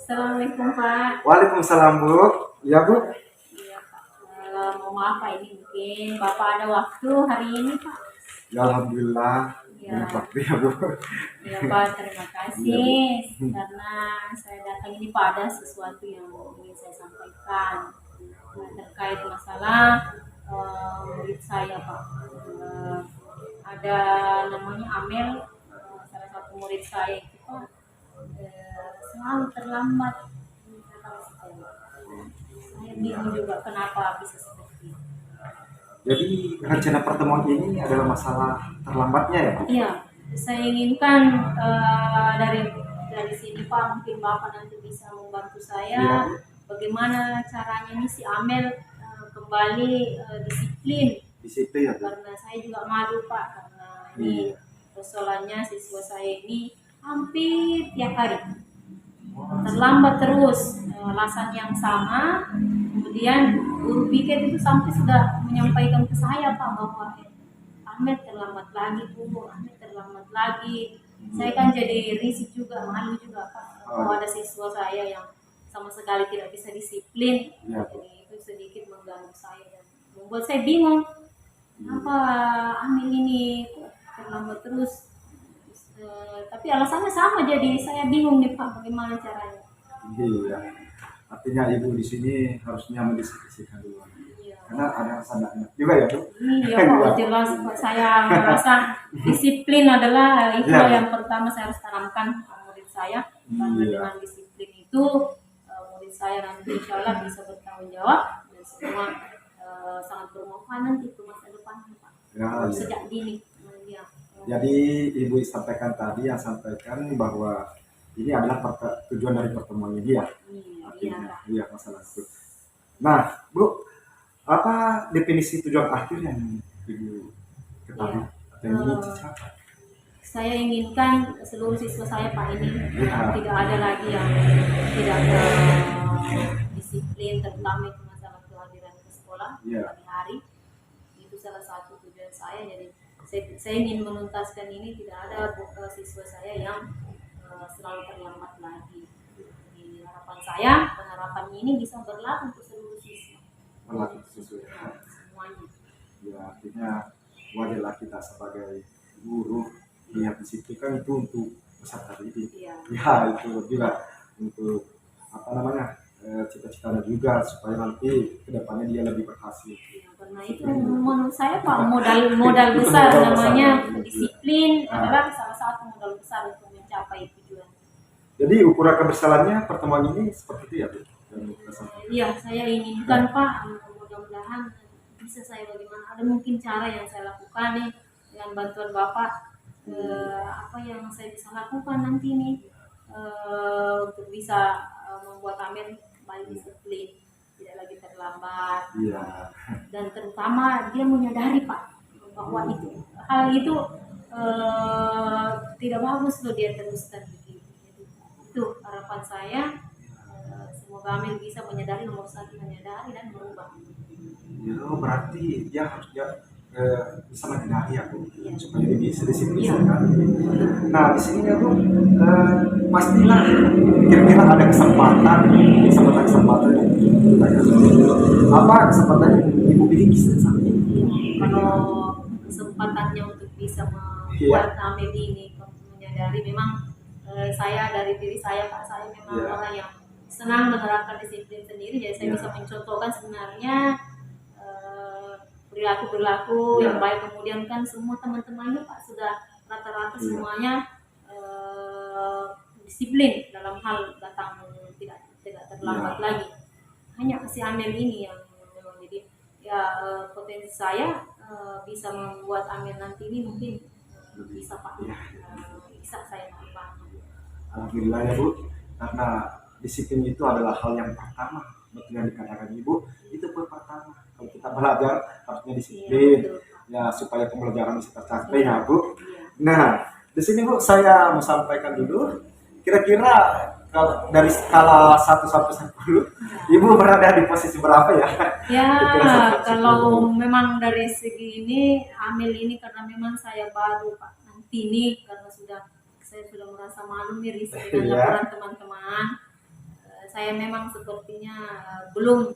Assalamualaikum Pak. Waalaikumsalam Bu. Ya Bu. Iya Pak. Mau maaf Pak, ini mungkin Bapak ada waktu hari ini Pak. Ya Alhamdulillah. Banyak Ya, waktu ya Bu. iya Pak. Terima Iya Bu. kasih karena saya datang ini Pak, ada sesuatu yang ingin saya sampaikan terkait masalah murid saya Pak. Ada namanya Amel, salah satu murid saya itu Pak, selalu terlambat datang sekolah. Saya bingung juga kenapa bisa seperti itu. Jadi rencana pertemuan ini adalah masalah terlambatnya ya Bu. Iya, saya inginkan dari sini Pak, mungkin Bapak nanti bisa membantu saya Iya. bagaimana caranya ini si Amel kembali disiplin. Disiplin ya Bu. Karena saya juga malu Pak, karena ini persoalannya siswa saya ini hampir tiap hari terlambat terus, alasan yang sama. Kemudian guru piket itu sampai sudah menyampaikan ke saya Pak bahwa Ahmed terlambat lagi Bu, Ahmed terlambat lagi. Saya kan jadi risih juga, malu juga Pak, kalau ada siswa saya yang sama sekali tidak bisa disiplin. Iya. Jadi itu sedikit mengganggu saya dan membuat saya bingung, kenapa Ahmed ini kok terlambat terus. Tapi alasannya sama, jadi saya bingung nih Pak, bagaimana caranya. Iya. Artinya Ibu di sini harusnya mendiskusikan dulu. Iya. Karena ada rasa juga ya Bu. Iya Pak, jelas Pak, saya merasa disiplin adalah itu Iya. yang pertama saya harus tanamkan ke murid saya. Karena Iya. dengan disiplin itu murid saya nanti insya Allah bisa bertanggung jawab dan semua sangat bermanfaat nanti ke masa depan Pak. Ya, iya. Sejak dini. Ya. Jadi Ibu sampaikan tadi yang sampaikan bahwa ini adalah tujuan dari pertemuan ini ya. Iya, Artinya, Pak. iya masalah itu. Nah, Bu, apa definisi tujuan akhir yang Ibu ketahui? Iya. Atau yang ingin dicapai? Saya inginkan seluruh siswa saya Pak ini Ya. tidak ada lagi yang tidak disiplin, terutama itu masalah kehadiran ke sekolah Ya. pagi hari. Itu salah satu tujuan saya. Jadi saya ingin menuntaskan ini, tidak ada siswa saya yang selalu terlambat lagi. Di harapan saya, penerapan ini bisa berlaku untuk seluruh siswa. Berlaku sesuai. Semuanya. Ya, artinya wajarlah kita sebagai guru lihat disitu kan itu untuk peserta didik. Iya. Ya, itu juga untuk apa namanya cita-citanya juga supaya nanti kedepannya dia lebih berhasil. Ya, karena itu menurut saya Pak, modal besar Modal namanya besar. disiplin Ah. adalah salah satu modal besar untuk mencapai tujuan. Jadi ukuran keberhasilannya pertemuan ini seperti itu ya Bu? Yang kita sampaikan. Iya, saya inginkan Pak, mudah-mudahan bisa saya bagaimana, ada mungkin cara yang saya lakukan nih dengan bantuan Bapak, apa yang saya bisa lakukan nanti nih untuk bisa membuat Amin kembali disiplin, tidak lagi terlambat. Iya. Dan terutama dia menyadari Pak bahwa hal itu tidak bagus loh dia teruskan begitu. Itu harapan saya, semoga Amel bisa menyadari, nomor satu menyadari dan berubah. Ya, berarti dia harus bisa menyadari ya Bu, Iya. supaya dia bisa disiplin Iya. sekali. Nah di sini ya Bu, pastilah kira-kira ada kesempatan apa kesempatan yang Ibu miliki saat ini? Kalau kesempatannya untuk bisa membuat Amel ini menyadari, memang saya dari diri saya Pak, saya memang Iya. orang yang senang menerapkan disiplin sendiri, jadi saya Iya. bisa mencontohkan sebenarnya perilaku Iya. yang baik. Kemudian kan semua teman-temannya Pak sudah rata-rata Iya. semuanya disiplin dalam hal datang tidak terlambat Iya. lagi. Hanya si Amel ini yang memang, jadi ya potensi saya bisa membuat Amel nanti ini mungkin bisa Pak. Iya. Bisa saya lakukan. Alhamdulillah ya Bu, karena disiplin itu adalah hal yang pertama, betul yang dikatakan Ibu, itu pun pertama. Kalau kita belajar harusnya disiplin, Iya, betul, Pak. ya supaya pembelajaran bisa tercapai ya Bu. Iya. Nah, di sini Bu saya mau sampaikan dulu, kira-kira kalau dari skala 1 sampai 10, Ibu berada di posisi berapa ya? Ya, Kira-kira kalau memang dari segi ini, Amel ini karena memang saya baru Pak, nanti ini karena saya sudah merasa malu nih risih dengan Iya. laporan teman-teman. saya memang sepertinya belum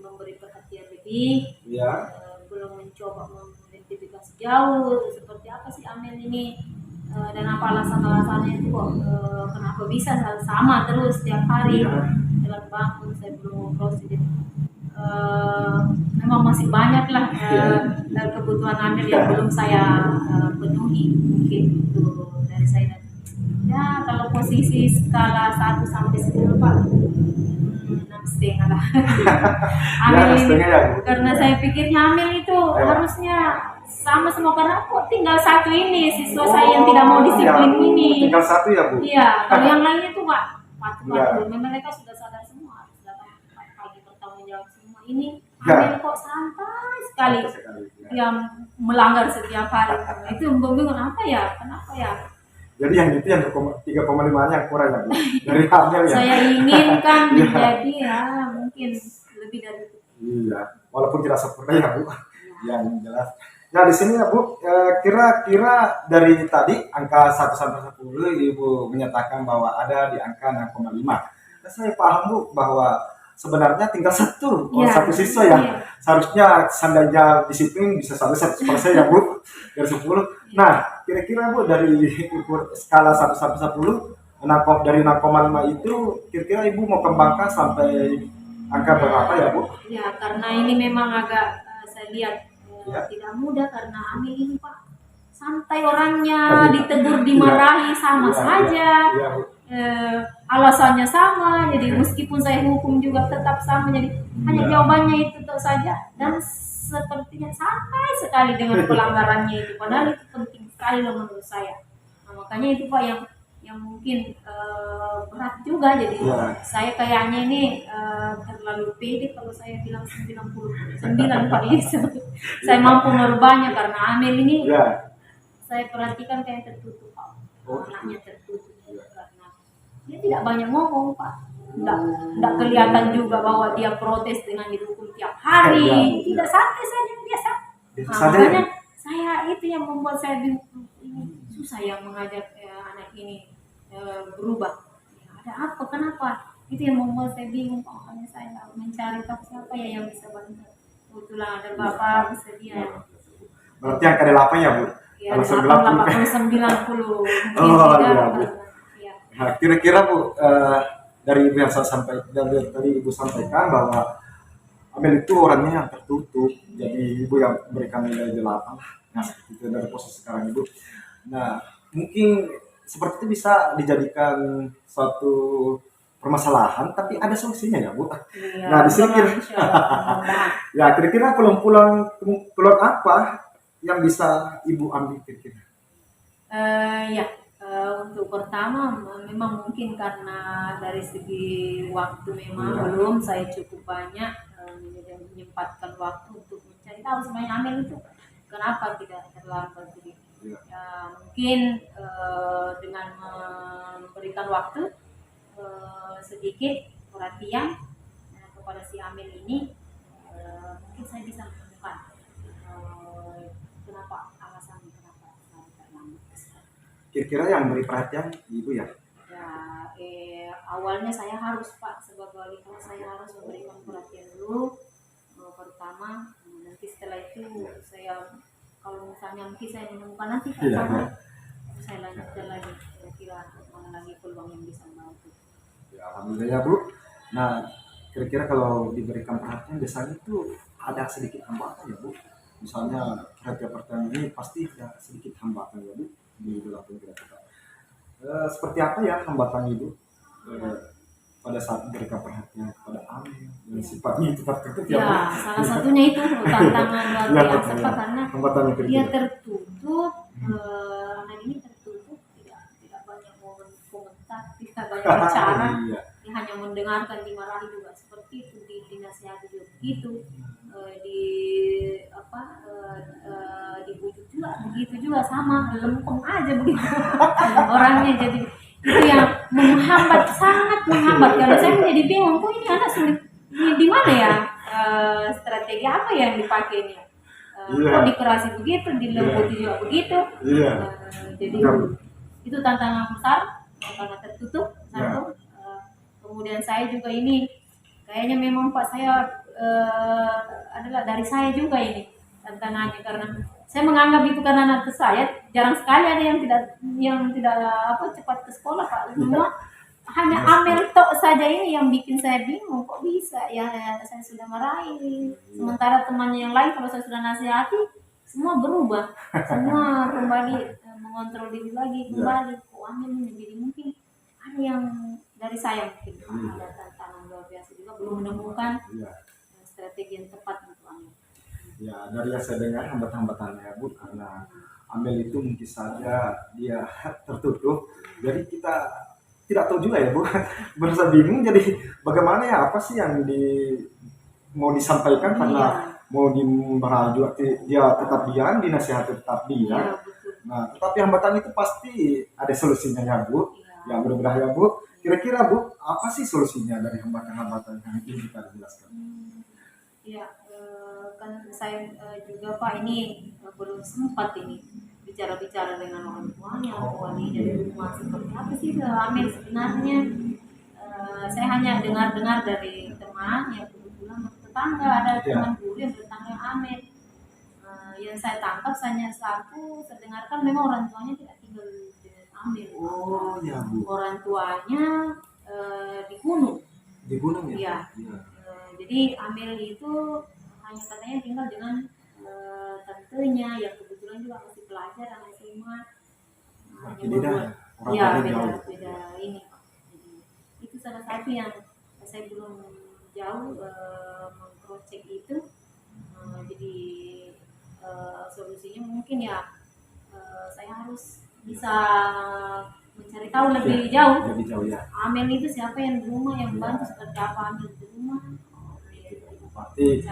memberi perhatian lebih, Ya. belum mencoba mengidentifikasi jauh seperti apa sih Amel ini, dan apa alasan-alasannya itu kok kenapa bisa sama terus setiap hari Ya. telat bangun. Saya belum proses. Memang masih banyak lah kebutuhan Amel yang belum saya penuhi, mungkin itu dari saya. Ya kalau posisi skala 1 sampai 10 Pak, 6,5 lah. Amel Ya, ini, setengah ya, Bu. karena saya pikirnya Amel itu harusnya sama semua, karena kok tinggal satu ini siswa saya yang tidak mau disiplin ya, ini. tinggal satu ya, Bu. Iya, kalau yang lainnya tuh Pak, Ya. mereka sudah sadar semua, harus datang pagi bertanggung jawab semua. Ini Ya. Amel kok santai sekali, Sekali, ya. yang melanggar setiap hari. Itu bingung apa ya, kenapa ya? Jadi yang itu yang 3,5 yang kurang ya, Bu. Dari Amel ya. Saya inginkan menjadi ya mungkin lebih dari itu. Iya, walaupun tidak sempurna ya, Bu. Yang jelas. Nah, di sini ya, Bu, kira-kira dari tadi angka 1 sampai 10 Ibu menyatakan bahwa ada di angka 6,5. Nah, saya paham, Bu, bahwa sebenarnya tinggal satu siswa ya. Iya. Seharusnya seandainya disiplin bisa sampai 100% ya, Bu, dari 10. Nah, kira-kira Bu dari ukur skala 1 sampai 10, dari 6,5 itu kira-kira Ibu mau kembangkan sampai angka berapa ya, Bu? Ya, karena ini memang agak saya lihat Ya. tidak mudah, karena Amel ini Pak santai orangnya, ditegur dimarahi sama saja. Iya, Bu. Alasannya sama, jadi meskipun saya hukum juga tetap sama, jadi hanya jawabannya itu saja, dan sepertinya santai sekali dengan pelanggarannya itu, padahal itu penting sekali loh menurut saya. Nah, makanya itu Pak yang mungkin berat juga, jadi saya kayaknya ini terlalu pede kalau saya bilang 99 Pak. Saya mampu merubahnya, karena Amel ini saya perhatikan kayak tertutup Pak, anaknya tertutup. Dia tidak banyak ngomong Pak, tidak kelihatan juga bahwa dia protes dengan dihukum tiap hari, tidak, santai saja biasa. Makanya saya itu yang membuat saya bingung, ini susah yang mengajak anak ini berubah. Ada apa, kenapa? Itu yang membuat saya bingung Pak. Makanya saya mencari tahu siapa ya yang bisa bantu. Kebetulan ada Bapak bersedia. Berarti angka 8 ya, Bu? Ya, 90. Oh iya, Bu. Nah, kira-kira Bu, dari Ibu yang saya sampaikan, tadi Ibu sampaikan bahwa Amel itu orangnya yang tertutup, jadi Ibu yang memberikan nilai 8 lah. Nah, seperti itu dari posisi sekarang Ibu. Nah, mungkin seperti itu bisa dijadikan suatu permasalahan, tapi ada solusinya ya, Bu. Ya, nah, di sini kira-kira peluang apa yang bisa Ibu ambil kira-kira? Untuk pertama memang mungkin karena dari segi waktu memang belum saya cukup banyak menyempatkan waktu untuk mencari tahu sebenarnya Amel itu kenapa tidak terlambat. Mungkin dengan memberikan waktu sedikit perhatian kepada si Amel ini, mungkin saya bisa menemukan kenapa alasannya kenapa terlambat. Kira-kira yang beri perhatian Ibu ya? Awalnya saya harus Pak, sebagai wali kelas saya harus memberikan perhatian dulu pertama, nanti setelah itu saya kalau misalnya mungkin saya menemukan nanti saya lanjutkan lagi kira-kira mana lagi peluang yang bisa membantu. Ya, alhamdulillah ya, Bu. Nah, kira-kira kalau diberikan perhatian biasanya itu ada sedikit hambatan ya, Bu. Misalnya perhatian ini pasti ada sedikit hambatan ya, Bu, di dalam kira-kira. Seperti apa ya hambatan Ibu pada saat memberikan perhatian kepada Amel dan sifatnya itu tertutup ya, Bu? Salah satunya itu tantangan luar biasa Pak, karena dia tertutup, anak ini tertutup, tidak banyak komentar, tidak banyak bicara, dia hanya mendengarkan, dimarahi juga seperti itu, dinasihati juga begitu, dibujuk juga begitu juga, sama lempeng aja begitu orangnya. Jadi itu yang sangat menghambat, karena saya menjadi bingung, kok ini anak sulit di mana ya, strategi apa yang dipakai ini, kok dikerasi begitu, dilembuti juga begitu. Jadi itu tantangan besar karena tertutup satu. kemudian saya juga ini kayaknya memang Pak saya adalah dari saya juga ini tantangannya, karena saya menganggap itu karena anak saya jarang sekali ada yang tidak apa cepat ke sekolah Pak, semua hanya Amel tok saja ini yang bikin saya bingung kok bisa ya, saya sudah marahi sementara temannya yang lain kalau saya sudah nasihati semua berubah, semua kembali mengontrol diri lagi kembali. Kok Amel ini jadi mungkin ada yang dari saya mungkin ada tantangan luar biasa juga belum menemukan strategi yang tepat untuk Amel. Ya, dari yang saya dengar hambatan-hambatannya Bu, karena Amel itu mungkin saja dia tertutup, jadi kita tidak tahu juga ya Bu, merasa bingung. Jadi bagaimana ya, apa sih yang mau disampaikan, karena mau dimarahi juga dia tetap diam, dinasihati tetap diam. Nah, tetapi hambatan itu pasti ada solusinya ya Bu. Ya mudah-mudahan ya Bu. Kira-kira Bu, apa sih solusinya dari hambatan-hambatan yang ini kita jelaskan? Ya, kan saya juga Pak ini belum sempat ini bicara-bicara dengan orang tuanya, dari rumah seperti apa sih Amel sebenarnya. Saya hanya dengar-dengar dari teman yang kebetulan tetangga, ada teman guru yang tetangga Amel. Yang saya tangkap hanya satu, saya dengarkan memang orang tuanya tidak tinggal dengan Amel. Oh ya Bu. Orang tuanya di gunung. Di gunung ya? Ya. Jadi Amel itu hanya katanya tinggal dengan tantenya yang kebetulan juga masih pelajar anak SMA. Beda ini. Jadi, itu salah satu yang saya belum jauh mengcrosscheck itu. Jadi solusinya mungkin ya saya harus bisa mencari tahu lebih jauh. Ya. Amel itu siapa yang di rumah yang bantu seperti apa Amel di rumah. Berarti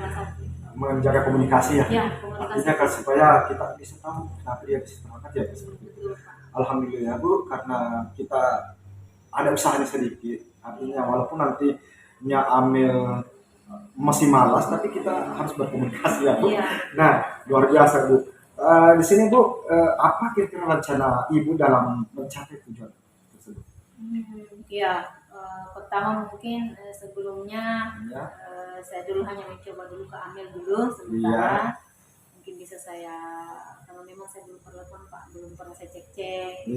menjaga komunikasi ya. Artinya kan supaya kita bisa tahu kenapa dia bisa terangkat ya seperti itu. Alhamdulillah Bu, karena kita ada usahanya sedikit. Artinya walaupun nantinya Amel masih malas, tapi kita harus berkomunikasi ya Bu. Nah, luar biasa Bu. Di sini Bu, apa kira-kira rencana Ibu dalam mencapai tujuan tersebut? Pertama mungkin sebelumnya saya dulu hanya mencoba dulu ke Amel dulu sementara. Mungkin bisa saya, kalau memang saya belum pernah Pak, belum pernah saya cek-cek,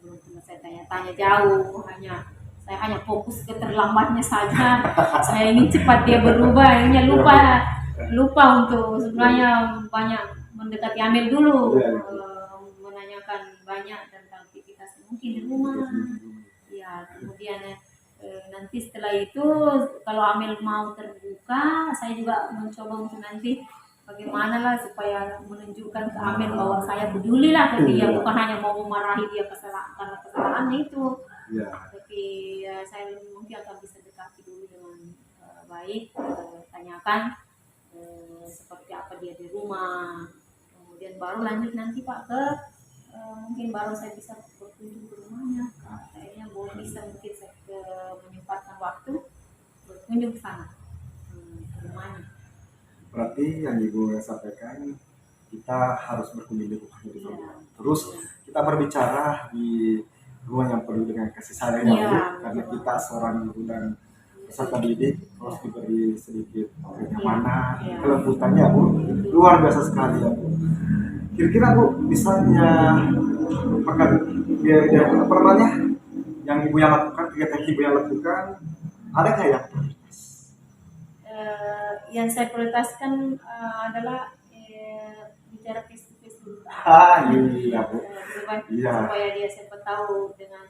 belum pernah saya tanya-tanya jauh, saya hanya fokus ke terlambatnya saja. Saya ingin cepat dia berubah, akhirnya lupa untuk sebenarnya banyak mendekati Amel dulu, menanyakan banyak tentang aktivitas mungkin di rumah. Ya, kemudian nanti setelah itu kalau Amel mau terbuka, saya juga mencoba untuk nanti bagaimana lah supaya menunjukkan ke Amel bahwa saya peduli lah ke dia, bukan hanya mau memarahi dia karena kesalahannya itu. Tapi saya mungkin akan bisa dekati dulu dengan baik, tanyakan seperti apa dia di rumah, kemudian baru lanjut nanti Pak ke mungkin baru saya bisa berkunjung ke rumahnya. Kayaknya boleh bisa mungkin saya menyempatkan waktu berkunjung ke sana ke rumahnya. Berarti yang Ibu sampaikan, kita harus berkunjung di rumahnya dulu. Terus kita berbicara di rumah yang penuh dengan kasih sayang Bu, karena kita seorang guru dan peserta didik harus diberi sedikit kenyamanan, kelembutannya Bu, luar biasa sekali ya Bu. Kira-kira Bu, misalnya apa namanya yang Ibu yang lakukan, kegiatan Ibu yang lakukan, ada nggak yang prioritas? Yang saya prioritaskan adalah bicara face to face dulu. Iya Bu. Supaya dia siapa tahu dengan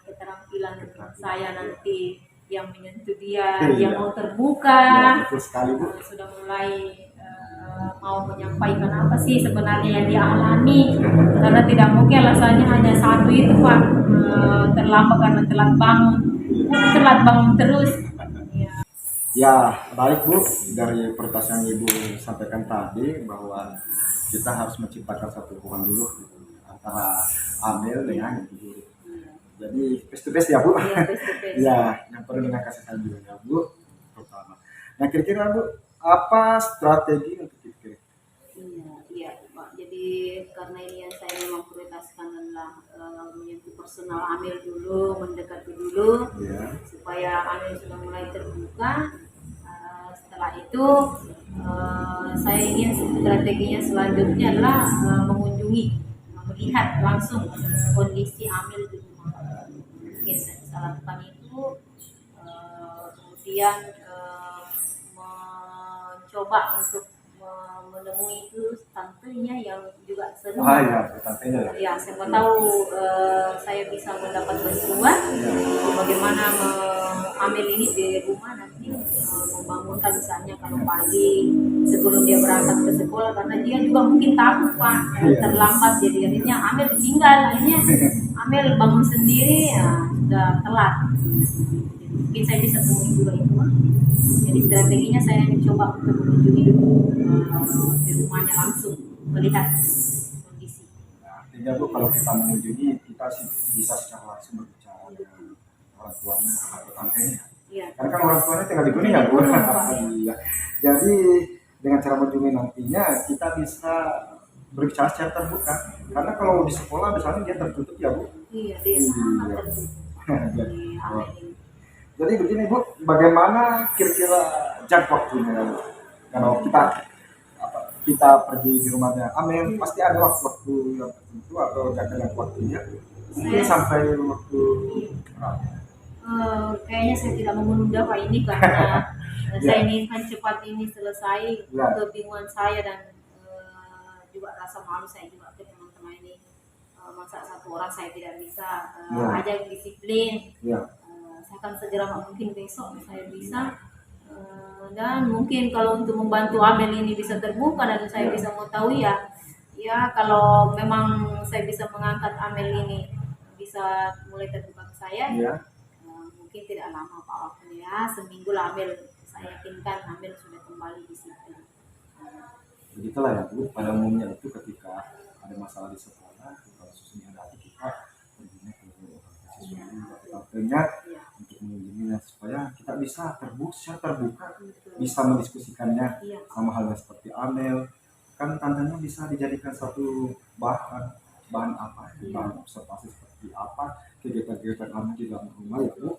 keterampilan saya nanti yang menyentuh dia, dia mau terbuka. Betul sekali Bu. Sudah mulai mau menyampaikan apa sih sebenarnya yang dia alami, karena tidak mungkin alasannya hanya satu itu Pak, terlambat karena telat bangun terus. Ya baik Bu, dari pertanyaan Ibu sampaikan tadi bahwa kita harus menciptakan satu hubungan dulu antara Amel dengan Ibu guru. Jadi face to face ya Bu. Ya, yang perlu dengan kasih sayang juga ya Bu, pertama. Nah kira-kira Bu, apa strategi untuk itu? Iya Pak. Jadi karena ini yang saya memang prioritaskan adalah menyentuh personal Amel dulu, mendekati dulu. dulu Iya. supaya Amel sudah mulai terbuka. Setelah itu saya ingin strateginya selanjutnya adalah mengunjungi, melihat langsung kondisi Amel di rumah. Mungkin saya bisa lakukan itu. Kemudian mencoba untuk menemui itu tantenya yang juga sering. Ya, tantenya ya. Ya, siapa tahu saya bisa mendapat bantuan bagaimana Amel ini di rumah nanti membangunkan misalnya kalau pagi sebelum dia berangkat ke sekolah, karena dia juga mungkin takut Pak terlambat, jadi akhirnya Amel tinggal, akhirnya Amel bangun sendiri ya sudah telat. Mungkin saya bisa temui juga itu Pak. Jadi strateginya saya mencoba untuk mengunjungi dulu di rumahnya langsung melihat kondisi. Artinya Bu, kalau kita mengunjungi, kita bisa secara langsung berbicara dengan orang tuanya atau tantenya. Iya. Karena kan orang tuanya tinggal di Kuningan Bu. Iya. Jadi dengan cara mengunjungi nantinya kita bisa berbicara secara terbuka. Karena kalau di sekolah misalnya dia tertutup ya Bu. Iya, dia sangat tertutup. Jadi begini Bu, bagaimana kira-kira jangka waktunya Bu? Kalau kita pergi di rumahnya Amel, pasti ada waktu yang tertentu atau jangka waktunya. Mungkin sampai waktu kayaknya saya tidak mau menunda Pak ini karena saya ingin cepat ini selesai. Kebingungan saya dan juga rasa malu saya juga ke teman-teman ini. Masa satu orang saya tidak bisa ajak disiplin. Saya akan segera mungkin besok saya bisa, dan mungkin kalau untuk membantu Amel ini bisa terbuka dan saya bisa mengetahui ya kalau memang saya bisa mengangkat Amel ini bisa mulai terbuka ke saya, mungkin tidak lama Pak waktunya, seminggu lah Amel, saya yakinkan Amel sudah kembali di situ. Begitulah ya Bu, pada umumnya itu ketika ada masalah di sekolah, kalau susunya dari kita perginya ke organisasi untuk mengunjunginya supaya kita bisa terbuka, bisa mendiskusikannya sama halnya seperti Amel. Kan tantenya bisa dijadikan suatu bahan apa, bahan observasi seperti apa kegiatan-kegiatan Amel di dalam rumah ya Bu.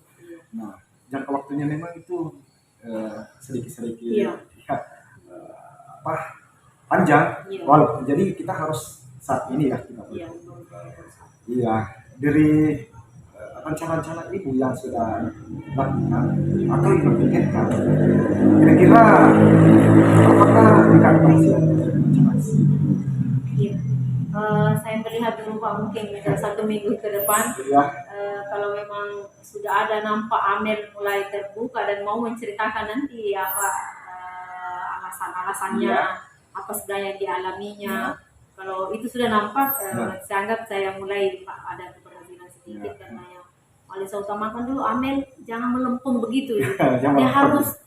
Nah, jangka waktunya memang itu sedikit-sedikit panjang. Walaupun jadi kita harus saat ini ya kita dari rencana-rencana Ibu yang sudah lakukan atau Ibu pikirkan, kira-kira apakah dekat pasien saya melihat dulu Pak, mungkin 1 minggu ke depan kalau memang sudah ada nampak Amel mulai terbuka dan mau menceritakan nanti apa alasan-alasannya, apa sudah yang dialaminya. Kalau itu sudah nampak, saya anggap saya mulai ada keberhasilan sedikit karena yang paling saya utamakan dulu Amel jangan melempung begitu. Dia harus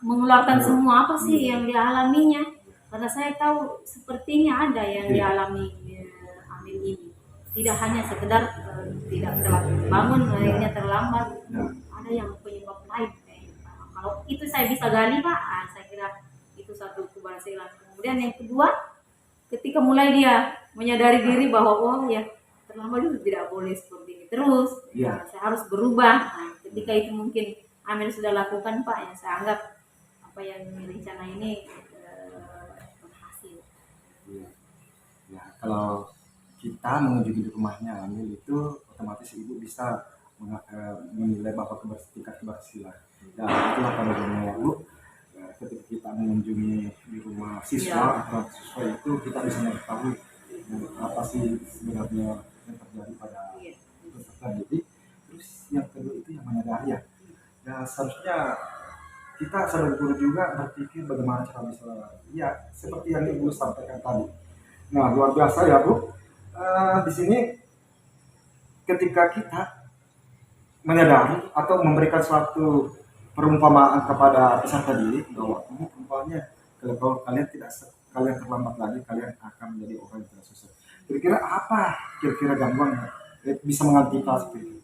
mengeluarkan semua apa sih yang dialaminya. Karena saya tahu sepertinya ada yang dialami Amel ini. Tidak hanya sekedar tidak bangun akhirnya terlambat, ada yang penyebab lain. Kalau itu saya bisa gali Pak, saya kira itu satu keberhasilan. Kemudian yang kedua, ketika mulai dia menyadari diri bahwa terlambat itu tidak boleh seperti ini terus, saya harus berubah. Nah, ketika itu mungkin Amel sudah lakukan Pak, yang saya anggap apa yang rencana ini berhasil. Ya, kalau kita mengunjungi rumahnya Amel itu otomatis Ibu bisa menilai bahwa tingkat keberhasilan. Dan itulah pada umumnya Bu, ketika kita mengunjungi di rumah siswa atau siswa itu kita bisa mengetahui apa sih sebenarnya yang terjadi pada peserta didik. Terus yang kedua itu yang menyadari ya seharusnya kita sebagai guru juga berpikir bagaimana cara bisa seperti yang Ibu sampaikan tadi. Nah, luar biasa ya Bu. Di sini ketika kita menyadari atau memberikan suatu perumpamaan kepada peserta didik bahwa ini umpamanya kalau kalian terlambat lagi, kalian akan menjadi orang yang tidak sukses. Kira-kira apa gangguan bisa mengantisipasi itu?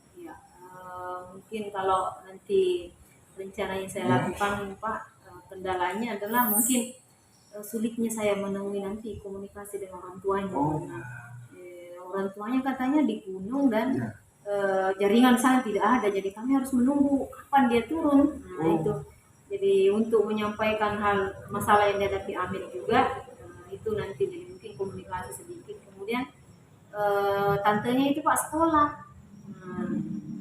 Mungkin kalau nanti rencana yang saya lakukan Pak, kendalanya adalah mungkin sulitnya saya menemui nanti komunikasi dengan orang tuanya. Orang tuanya katanya di gunung dan jaringan sana tidak ada, jadi kami harus menunggu kapan dia turun. Nah, itu jadi untuk menyampaikan hal masalah yang dihadapi Amir juga, itu nanti jadi mungkin komunikasi sedikit. Kemudian tantenya itu pak sekolah.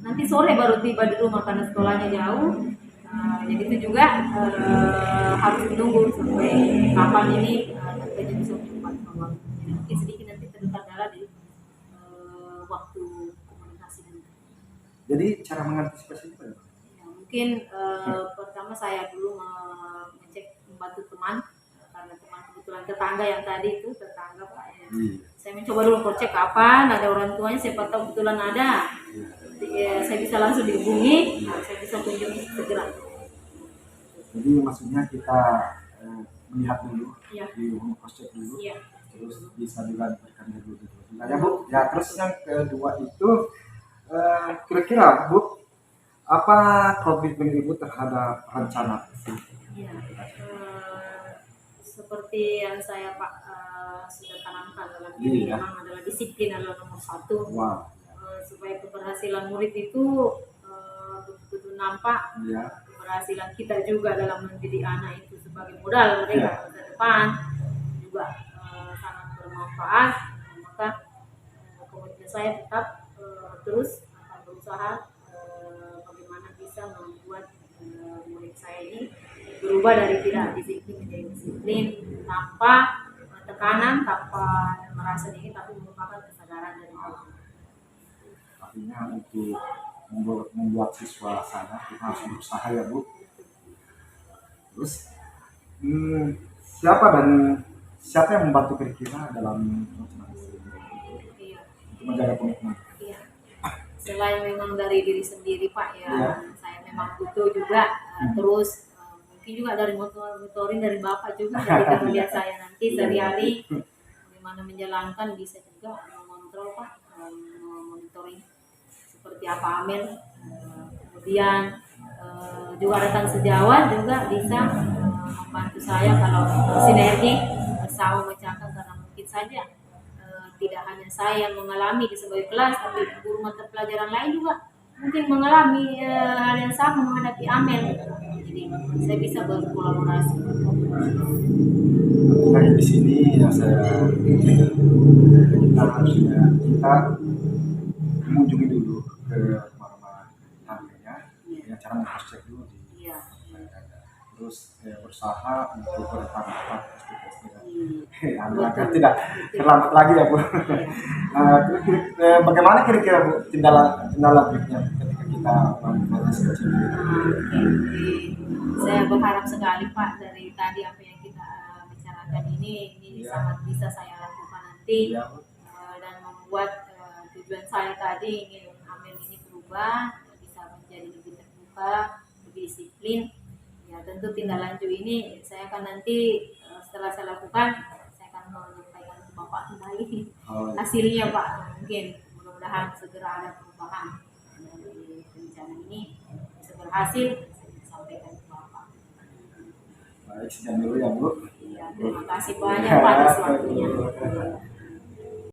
Nanti sore baru tiba di rumah karena sekolahnya jauh. Jadi itu juga harus menunggu sampai kapan ini tantenya bisa menyempatkan waktu. Jadi mungkin sedikit nanti terkendala di waktu komunikasi nanti. Jadi cara mengantisipasi itu ya? Ya, mungkin pertama saya dulu mengecek membantu teman, karena teman kebetulan tetangga yang tadi itu tetangga pak ya. Saya mencoba dulu cek kapan ada orang tuanya, siapa tahu kebetulan ada. Saya bisa langsung dihubungi, saya bisa kunjungi segera. Jadi maksudnya kita melihat dulu, Ya. di rumah cross check dulu, Ya. terus bisa dilanjutkan dulu. Nah, ya Bu, ya terus yang kedua itu kira-kira Bu, apa komitmen Ibu terhadap rencana? Ya. Seperti yang saya Pak sudah tanamkan dalam diri, memang adalah disiplin adalah nomor satu. Wow. Supaya keberhasilan murid itu betul-betul nampak, keberhasilan kita juga dalam mendidik anak itu sebagai modal mereka ke depan juga sangat bermanfaat. Maka komitmen saya tetap terus akan berusaha bagaimana bisa membuat murid saya ini berubah dari tidak disiplin menjadi disiplin, tanpa tekanan, tanpa merasa dingin, tapi merupakan kesadaran dari Allah. Artinya untuk membuat siswa sana kita harus berusaha ya Bu. Terus siapa yang membantu kira-kira dalam untuk menjaga komitmen? Iya. Selain memang dari diri sendiri Pak ya, saya memang butuh juga terus mungkin juga dari monitoring dari Bapak juga, dari kalau lihat saya nanti sehari-hari bagaimana menjalankan, bisa juga mengontrol Pak, monitoring seperti apa Amir, kemudian juga rekan sejawat juga bisa membantu saya kalau sinergi bersama memecahkan, karena mungkin saja tidak hanya saya yang mengalami di sebuah kelas, tapi guru mata pelajaran lain juga mungkin mengalami hal yang sama menghadapi Amir. Jadi saya bisa berkolaborasi. Nah, di sini yang saya kita mengunjungi dulu ke rumah-rumah tangganya, dengan cara meng-cross check dulu di terus berusaha untuk bertambah agar tidak terlambat lagi ya Bu. Bagaimana kira-kira Bu tindak lanjutnya ketika kita proses kecil? Saya berharap sekali Pak, dari tadi apa yang kita bicarakan ini sangat bisa saya lakukan nanti, dan membuat tujuan saya tadi ingin Amir ini berubah, bisa menjadi lebih terbuka, lebih disiplin. Ya tentu tindak lanjut ini saya akan nanti setelah saya lakukan, saya akan menyampaikan ke Bapak kembali hasilnya Pak. Mungkin mudah-mudahan segera ada perubahan dari rencana ini, bisa berhasil, saya sampaikan ke Bapak. Baik, sekian dulu ya Bu. Ya, terima kasih banyak Pak atas waktunya.